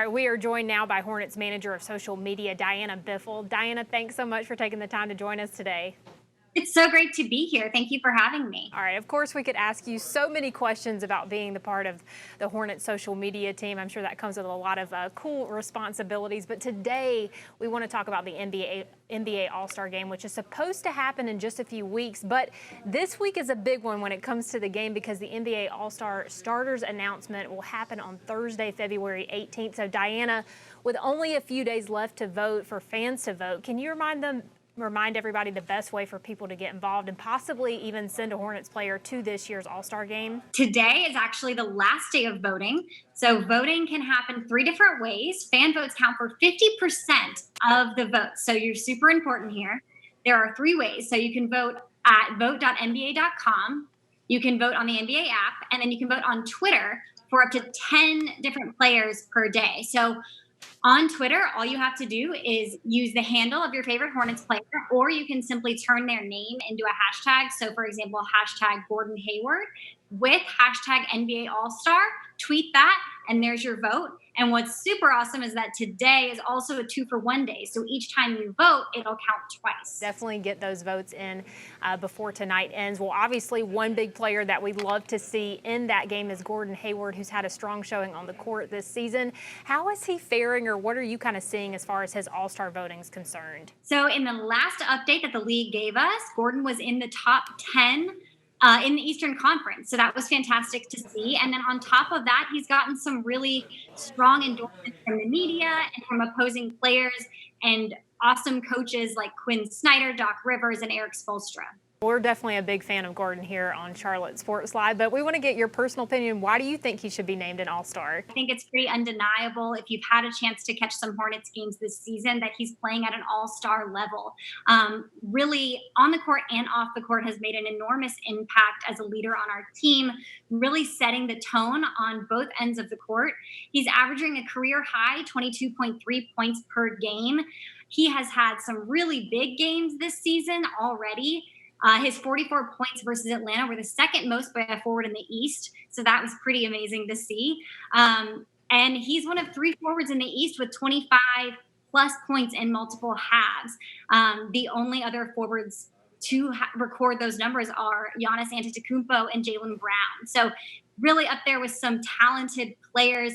right, we are joined now by Hornets manager of social media, Diana Biffle. Diana, thanks so much for taking the time to join us today. It's so great to be here. Thank you for having me. All right, of course, we could ask you so many questions about being the part of the Hornets social media team. I'm sure that comes with a lot of cool responsibilities. But today, we want to talk about the NBA All-Star game, which is supposed to happen in just a few weeks. But this week is a big one when it comes to the game because the NBA All-Star starters announcement will happen on Thursday, February 18th. So, Diana, with only a few days left to vote, for fans to vote, can you remind everybody the best way for people to get involved and possibly even send a Hornets player to this year's All-Star game? Today is actually the last day of voting. So voting can happen three different ways. Fan votes count for 50% of the votes. So you're super important here. There are three ways. So you can vote at vote.nba.com. You can vote on the NBA app, and then you can vote on Twitter for up to 10 different players per day. So on Twitter, all you have to do is use the handle of your favorite Hornets player, or you can simply turn their name into a hashtag. So, for example, hashtag Gordon Hayward with hashtag NBA All-Star. Tweet that, and there's your vote. And what's super awesome is that today is also a 2-for-1 day. So each time you vote, it'll count twice. Definitely get those votes in before tonight ends. Well, obviously, one big player that we'd love to see in that game is Gordon Hayward, who's had a strong showing on the court this season. How is he faring, or what are you kind of seeing as far as his All-Star voting is concerned? So in the last update that the league gave us, Gordon was in the top 10 in the Eastern Conference. So that was fantastic to see. And then on top of that, he's gotten some really strong endorsements from the media and from opposing players and awesome coaches like Quinn Snyder, Doc Rivers, and Eric Spoelstra. We're definitely a big fan of Gordon here on Charlotte Sports Live, but we want to get your personal opinion. Why do you think he should be named an All-Star? I think it's pretty undeniable, if you've had a chance to catch some Hornets games this season, that he's playing at an all-star level. Really, on the court and off the court, has made an enormous impact as a leader on our team, really setting the tone on both ends of the court. He's averaging a career high 22.3 points per game. He has had some really big games this season already. His 44 points versus Atlanta were the second most by a forward in the East. So that was pretty amazing to see. And he's one of three forwards in the East with 25 plus points in multiple halves. The only other forwards to record those numbers are Giannis Antetokounmpo and Jaylen Brown. So really up there with some talented players.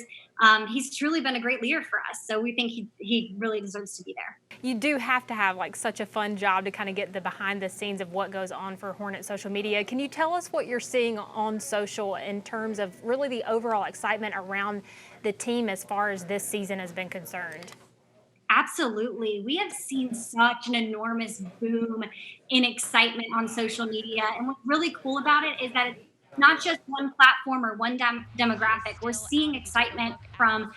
He's truly been a great leader for us. So we think he really deserves to be there. You do have to have like such a fun job to kind of get the behind the scenes of what goes on for Hornet social media. Can you tell us what you're seeing on social in terms of really the overall excitement around the team as far as this season has been concerned? Absolutely. We have seen such an enormous boom in excitement on social media. And what's really cool about it is that it's not just one platform or one demographic. We're seeing excitement from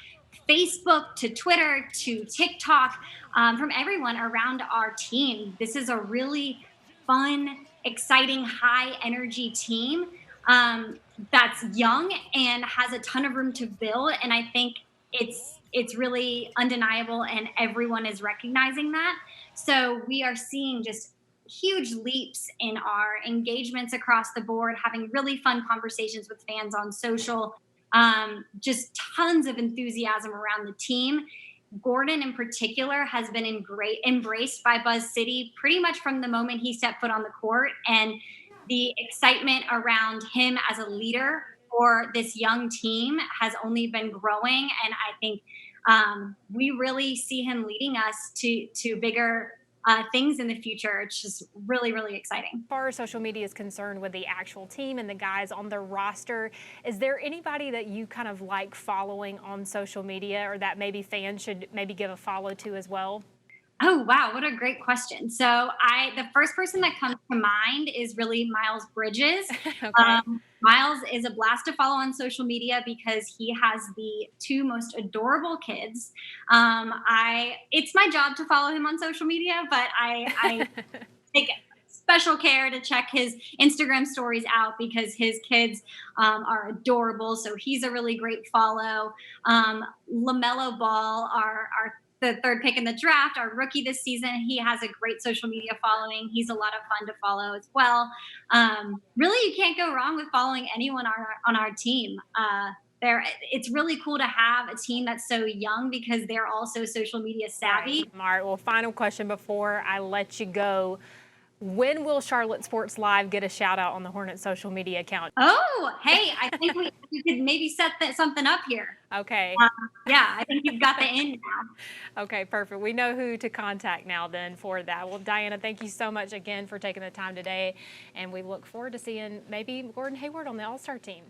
Facebook to Twitter to TikTok, from everyone around our team. This is a really fun, exciting, high energy team that's young and has a ton of room to build. And I think it's really undeniable, and everyone is recognizing that. So we are seeing just huge leaps in our engagements across the board, having really fun conversations with fans on social, just tons of enthusiasm around the team. Gordon in particular has been embraced by Buzz City pretty much from the moment he stepped foot on the court, and the excitement around him as a leader for this young team has only been growing. And I think we really see him leading us to bigger things in the future. It's just really, really exciting. As far as social media is concerned with the actual team and the guys on the roster, is there anybody that you kind of like following on social media, or that maybe fans should maybe give a follow to as well? Oh, wow. What a great question. So the first person that comes to mind is really Miles Bridges. Okay. Miles is a blast to follow on social media because he has the two most adorable kids. It's my job to follow him on social media, but I take special care to check his Instagram stories out because his kids are adorable. So he's a really great follow. LaMelo Ball, the third pick in the draft, our rookie this season. He has a great social media following. He's a lot of fun to follow as well. Really, you can't go wrong with following anyone on our team. it's really cool to have a team that's so young because they're also social media savvy. Right. All right, well, final question before I let you go. When will Charlotte Sports Live get a shout out on the Hornets social media account? Oh, hey, I think we could maybe set something up here. Okay. Yeah, I think you've got the in now. Okay, perfect. We know who to contact now then for that. Well, Diana, thank you so much again for taking the time today, and we look forward to seeing maybe Gordon Hayward on the All-Star team.